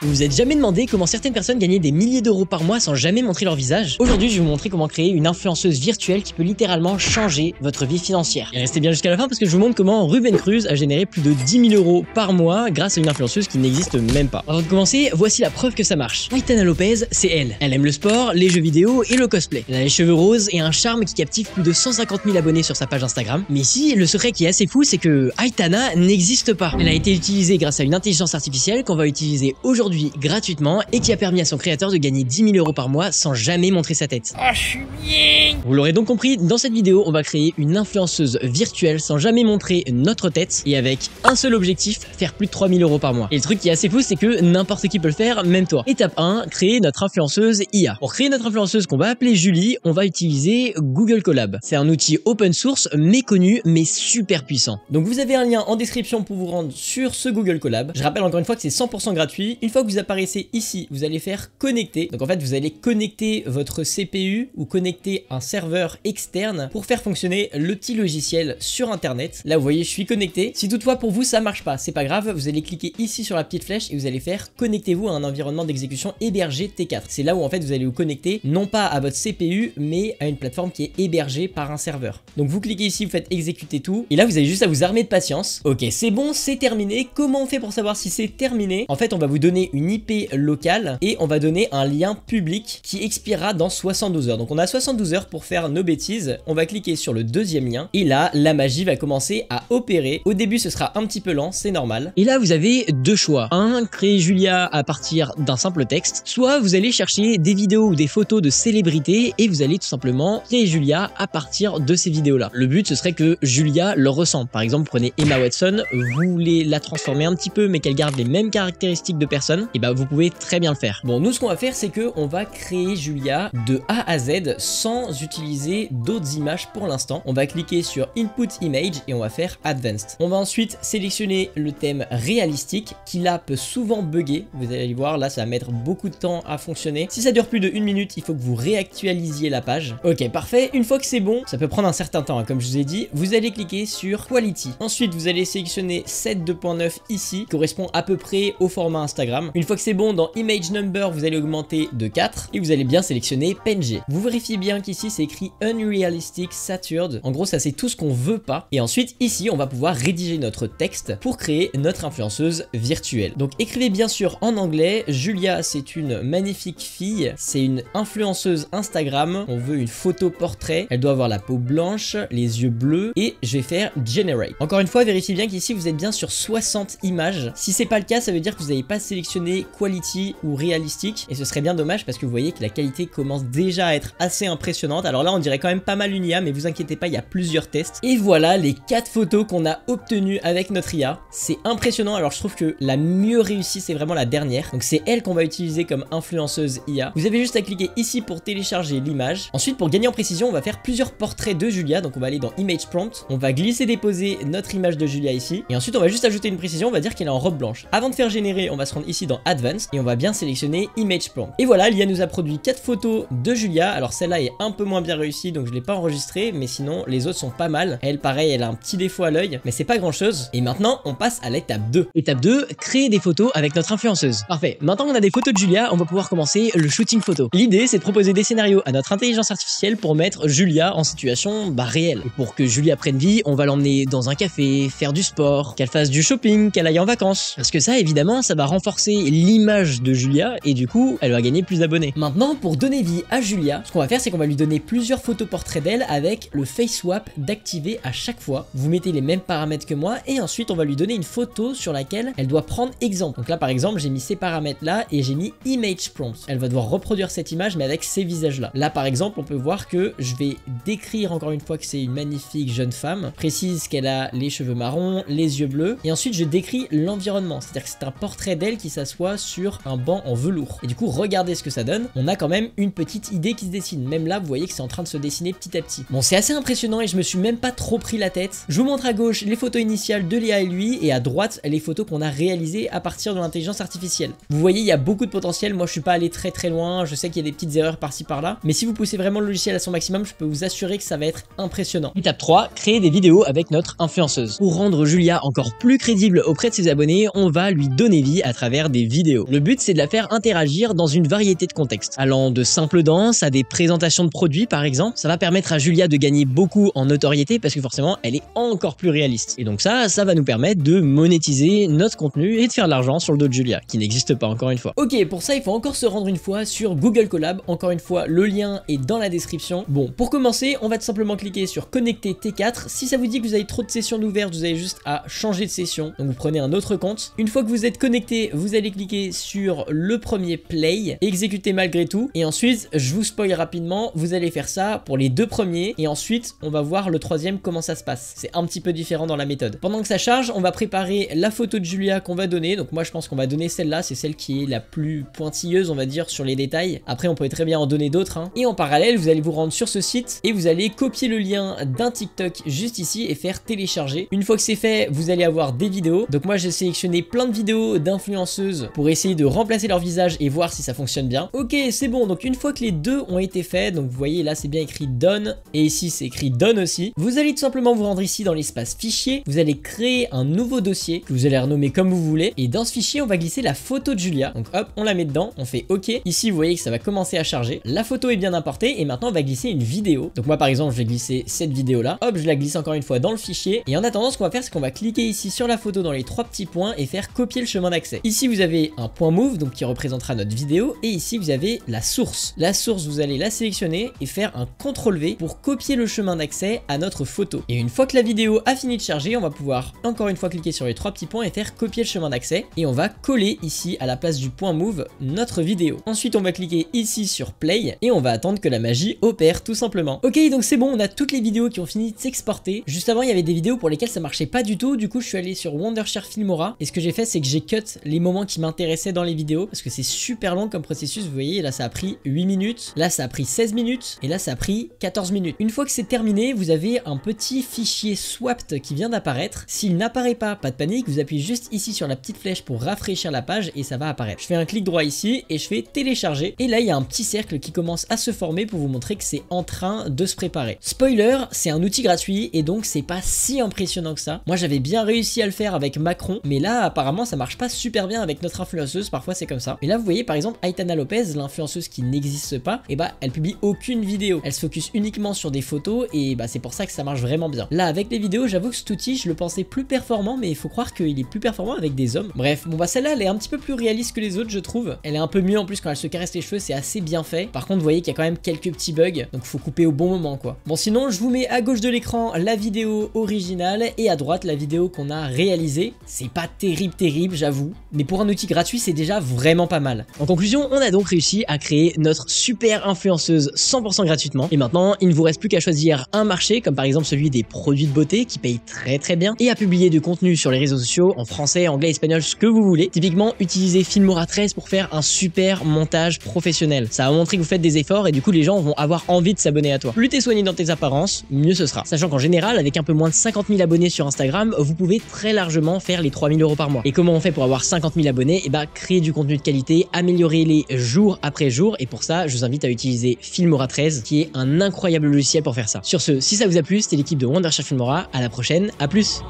Vous vous êtes jamais demandé comment certaines personnes gagnaient des milliers d'euros par mois sans jamais montrer leur visage? Aujourd'hui, je vais vous montrer comment créer une influenceuse virtuelle qui peut littéralement changer votre vie financière. Et restez bien jusqu'à la fin parce que je vous montre comment Ruben Cruz a généré plus de 10 000 euros par mois grâce à une influenceuse qui n'existe même pas. Avant de commencer, voici la preuve que ça marche. Aitana Lopez, c'est elle. Elle aime le sport, les jeux vidéo et le cosplay. Elle a les cheveux roses et un charme qui captive plus de 150 000 abonnés sur sa page Instagram. Mais ici, le secret qui est assez fou, c'est que Aitana n'existe pas. Elle a été utilisée grâce à une intelligence artificielle qu'on va utiliser aujourd'hui gratuitement et qui a permis à son créateur de gagner 10 000 euros par mois sans jamais montrer sa tête. Ah, je suis bien. Vous l'aurez donc compris, dans cette vidéo, on va créer une influenceuse virtuelle sans jamais montrer notre tête et avec un seul objectif, faire plus de 3 000 euros par mois. Et le truc qui est assez fou, c'est que n'importe qui peut le faire, même toi. Étape 1, créer notre influenceuse IA. Pour créer notre influenceuse qu'on va appeler Julie, on va utiliser Google Colab. C'est un outil open source, méconnu, mais super puissant. Donc vous avez un lien en description pour vous rendre sur ce Google Colab. Je rappelle encore une fois que c'est 100% gratuit. Une fois que vous apparaissez ici, vous allez faire connecter. Donc en fait, vous allez connecter votre CPU ou connecter un serveur externe pour faire fonctionner le petit logiciel sur Internet. Là, vous voyez, je suis connecté. Si toutefois pour vous ça marche pas, c'est pas grave. Vous allez cliquer ici sur la petite flèche et vous allez faire connectez-vous à un environnement d'exécution hébergé T4. C'est là où en fait vous allez vous connecter non pas à votre CPU mais à une plateforme qui est hébergée par un serveur. Donc vous cliquez ici, vous faites exécuter tout et là vous avez juste à vous armer de patience. Ok, c'est bon, c'est terminé. Comment on fait pour savoir si c'est terminé? En fait, on va vous donner une IP locale et on va donner un lien public qui expirera dans 72 heures. Donc on a 72 heures pour faire nos bêtises. On va cliquer sur le deuxième lien et là la magie va commencer à opérer. Au début ce sera un petit peu lent, c'est normal. Et là vous avez deux choix. Un, créer Julia à partir d'un simple texte, soit vous allez chercher des vidéos ou des photos de célébrités et vous allez tout simplement créer Julia à partir de ces vidéos là. Le but ce serait que Julia leur ressemble. Par exemple, prenez Emma Watson, vous voulez la transformer un petit peu mais qu'elle garde les mêmes caractéristiques de personne, et bah vous pouvez très bien le faire. Bon, nous ce qu'on va faire c'est que on va créer Julia de A à Z sans utiliser d'autres images pour l'instant. On va cliquer sur Input Image et on va faire Advanced. On va ensuite sélectionner le thème réalistique qui là peut souvent bugger. Vous allez voir, là ça va mettre beaucoup de temps à fonctionner. Si ça dure plus de 1 minute, il faut que vous réactualisiez la page. Ok, parfait. Une fois que c'est bon, ça peut prendre un certain temps, hein, comme je vous ai dit, vous allez cliquer sur Quality. Ensuite, vous allez sélectionner Set 2.9 ici, qui correspond à peu près au format Instagram. Une fois que c'est bon, dans Image Number, vous allez augmenter de 4 et vous allez bien sélectionner PNG. Vous vérifiez bien qu'ici c'est écrit Unrealistic Satured. En gros, ça c'est tout ce qu'on veut pas. Et ensuite, ici, on va pouvoir rédiger notre texte pour créer notre influenceuse virtuelle. Donc écrivez bien sûr en anglais. Julia, c'est une magnifique fille, c'est une influenceuse Instagram. On veut une photo portrait, elle doit avoir la peau blanche, les yeux bleus et je vais faire Generate. Encore une fois, vérifiez bien qu'ici vous êtes bien sur 60 images. Si c'est pas le cas, ça veut dire que vous n'avez pas sélectionné Quality ou réalistique et ce serait bien dommage parce que vous voyez que la qualité commence déjà à être assez impressionnante. Alors là, on dirait quand même pas mal une IA, mais vous inquiétez pas, il y a plusieurs tests. Et voilà les 4 photos qu'on a obtenues avec notre IA. C'est impressionnant. Alors je trouve que la mieux réussie, c'est vraiment la dernière. Donc c'est elle qu'on va utiliser comme influenceuse IA. Vous avez juste à cliquer ici pour télécharger l'image. Ensuite, pour gagner en précision, on va faire plusieurs portraits de Julia. Donc on va aller dans Image Prompt. On va glisser déposer notre image de Julia ici. Et ensuite, on va juste ajouter une précision. On va dire qu'elle est en robe blanche. Avant de faire générer, on va se rendre ici dans Advanced et on va bien sélectionner Image Prompt. Et voilà, l'IA nous a produit 4 photos de Julia. Alors celle-là est un peu moins bien réussie, donc je l'ai pas enregistrée, mais sinon les autres sont pas mal. Elle, pareil, elle a un petit défaut à l'œil, mais c'est pas grand chose. Et maintenant, on passe à l'étape 2. Étape 2, créer des photos avec notre influenceuse. Parfait. Maintenant qu'on a des photos de Julia, on va pouvoir commencer le shooting photo. L'idée, c'est de proposer des scénarios à notre intelligence artificielle pour mettre Julia en situation réelle. Et pour que Julia prenne vie, on va l'emmener dans un café, faire du sport, qu'elle fasse du shopping, qu'elle aille en vacances. Parce que ça, évidemment, ça va renforcer l'image de Julia et du coup, elle va gagner plus d'abonnés. Maintenant, pour donner vie à Julia, ce qu'on va faire, c'est qu'on va lui donner plusieurs photos portraits d'elle avec le face swap d'activer à chaque fois. Vous mettez les mêmes paramètres que moi et ensuite, on va lui donner une photo sur laquelle elle doit prendre exemple. Donc là, par exemple, j'ai mis ces paramètres là et j'ai mis Image Prompt. Elle va devoir reproduire cette image mais avec ces visages là. Là, par exemple, on peut voir que je vais décrire encore une fois que c'est une magnifique jeune femme, précise qu'elle a les cheveux marrons, les yeux bleus et ensuite je décris l'environnement, c'est-à-dire que c'est un portrait d'elle qui s'assoit sur un banc en velours. Et du coup, regardez ce que ça donne. On a quand même une petite idée qui se dessine. Même là, vous voyez que c'est en train de se dessiner petit à petit. Bon, c'est assez impressionnant et je me suis même pas trop pris la tête. Je vous montre à gauche les photos initiales de Léa et lui et à droite les photos qu'on a réalisées à partir de l'intelligence artificielle. Vous voyez, il y a beaucoup de potentiel. Moi, je suis pas allé très loin. Je sais qu'il y a des petites erreurs par-ci par-là. Mais si vous poussez vraiment le logiciel à son maximum, je peux vous assurer que ça va être impressionnant. Étape 3, créer des vidéos avec notre influenceuse. Pour rendre Julia encore plus crédible auprès de ses abonnés, on va lui donner vie à travers des des vidéos. Le but, c'est de la faire interagir dans une variété de contextes, allant de simples danses à des présentations de produits par exemple. Ça va permettre à Julia de gagner beaucoup en notoriété parce que forcément, elle est encore plus réaliste. Et donc ça va nous permettre de monétiser notre contenu et de faire de l'argent sur le dos de Julia, qui n'existe pas encore une fois. Ok, pour ça, il faut encore se rendre une fois sur Google Colab. Encore une fois, le lien est dans la description. Bon, pour commencer, on va tout simplement cliquer sur connecter T4. Si ça vous dit que vous avez trop de sessions ouvertes, vous avez juste à changer de session. Donc vous prenez un autre compte. Une fois que vous êtes connecté, vous allez cliquer sur le premier play, exécuter malgré tout. Et ensuite, je vous spoil rapidement, vous allez faire ça pour les deux premiers. Et ensuite, on va voir le troisième comment ça se passe. C'est un petit peu différent dans la méthode. Pendant que ça charge, on va préparer la photo de Julia qu'on va donner. Donc moi, je pense qu'on va donner celle-là. C'est celle qui est la plus pointilleuse, on va dire, sur les détails. Après, on peut très bien en donner d'autres. Et en parallèle, vous allez vous rendre sur ce site et vous allez copier le lien d'un TikTok juste ici et faire télécharger. Une fois que c'est fait, vous allez avoir des vidéos. Donc moi, j'ai sélectionné plein de vidéos d'influenceuses pour essayer de remplacer leur visage et voir si ça fonctionne bien. Ok, c'est bon. Donc une fois que les deux ont été faits, donc vous voyez là, c'est bien écrit done et ici, c'est écrit done aussi. Vous allez tout simplement vous rendre ici dans l'espace fichier. Vous allez créer un nouveau dossier que vous allez renommer comme vous voulez. Et dans ce fichier, on va glisser la photo de Julia. Donc hop, on la met dedans. On fait OK. Ici, vous voyez que ça va commencer à charger. La photo est bien importée et maintenant, on va glisser une vidéo. Donc moi, par exemple, je vais glisser cette vidéo là. Hop, je la glisse encore une fois dans le fichier. Et en attendant, ce qu'on va faire, c'est qu'on va cliquer ici sur la photo dans les trois petits points et faire copier le chemin d'accès. Ici, vous avez un point move, donc qui représentera notre vidéo. Et ici, vous avez la source. La source, vous allez la sélectionner et faire un CTRL-V pour copier le chemin d'accès à notre photo. Et une fois que la vidéo a fini de charger, on va pouvoir encore une fois cliquer sur les trois petits points et faire copier le chemin d'accès. Et on va coller ici à la place du point move notre vidéo. Ensuite, on va cliquer ici sur play et on va attendre que la magie opère tout simplement. Ok, donc c'est bon, on a toutes les vidéos qui ont fini de s'exporter. Juste avant, il y avait des vidéos pour lesquelles ça marchait pas du tout. Du coup, je suis allé sur Wondershare Filmora et ce que j'ai fait, c'est que j'ai cut les moments qui m'intéressaient dans les vidéos parce que c'est super long comme processus. Vous voyez, là, ça a pris 8 minutes. Là, ça a pris 16 minutes et là, ça a pris 14 minutes. Une fois que c'est terminé, vous avez un petit fichier swapped qui vient d'apparaître. S'il n'apparaît pas, pas de panique, vous appuyez juste ici sur la petite flèche pour rafraîchir la page et ça va apparaître. Je fais un clic droit ici et je fais télécharger et là il y a un petit cercle qui commence à se former pour vous montrer que c'est en train de se préparer. Spoiler, c'est un outil gratuit et donc c'est pas si impressionnant que ça. Moi j'avais bien réussi à le faire avec Macron, mais là apparemment ça marche pas super bien avec notre influenceuse, parfois c'est comme ça. Et là vous voyez par exemple Aitana Lopez, l'influenceuse qui n'existe pas, et bah elle publie aucune vidéo. Elle se focus uniquement sur des photos et bah c'est pour ça que ça marche vraiment bien. Là avec les vidéos, j'avoue que cet outil je le pensais plus performant, mais il faut croire qu'il est plus performant avec des hommes. Bref, bon bah celle-là elle est un petit peu plus réaliste que les autres je trouve. Elle est un peu mieux en plus quand elle se caresse les cheveux, c'est assez bien fait. Par contre vous voyez qu'il y a quand même quelques petits bugs, donc faut couper au bon moment quoi. Bon sinon je vous mets à gauche de l'écran la vidéo originale et à droite la vidéo qu'on a réalisée. C'est pas terrible j'avoue, mais pour un outil gratuit c'est déjà vraiment pas mal. En conclusion, on a donc réussi à créer notre super influenceuse 100% gratuitement et maintenant il ne vous reste plus qu'à choisir un marché comme par exemple celui des produits de beauté qui paye très bien et à publier du contenu sur les réseaux sociaux en français, anglais, espagnol, ce que vous voulez. Typiquement utilisez Filmora 13 pour faire un super montage professionnel. Ça va montrer que vous faites des efforts et du coup les gens vont avoir envie de s'abonner à toi. Plus t'es soigné dans tes apparences, mieux ce sera. Sachant qu'en général, avec un peu moins de 50 000 abonnés sur Instagram, vous pouvez très largement faire les 3 000 € par mois. Et comment on fait pour avoir 50 000 abonnés? Et bah créer du contenu de qualité, améliorer les jour après jour et pour ça, je vous invite à utiliser Filmora 13 qui est un incroyable logiciel pour faire ça. Sur ce, si ça vous a plu, c'était l'équipe de Wondershare Filmora. À la prochaine, à plus.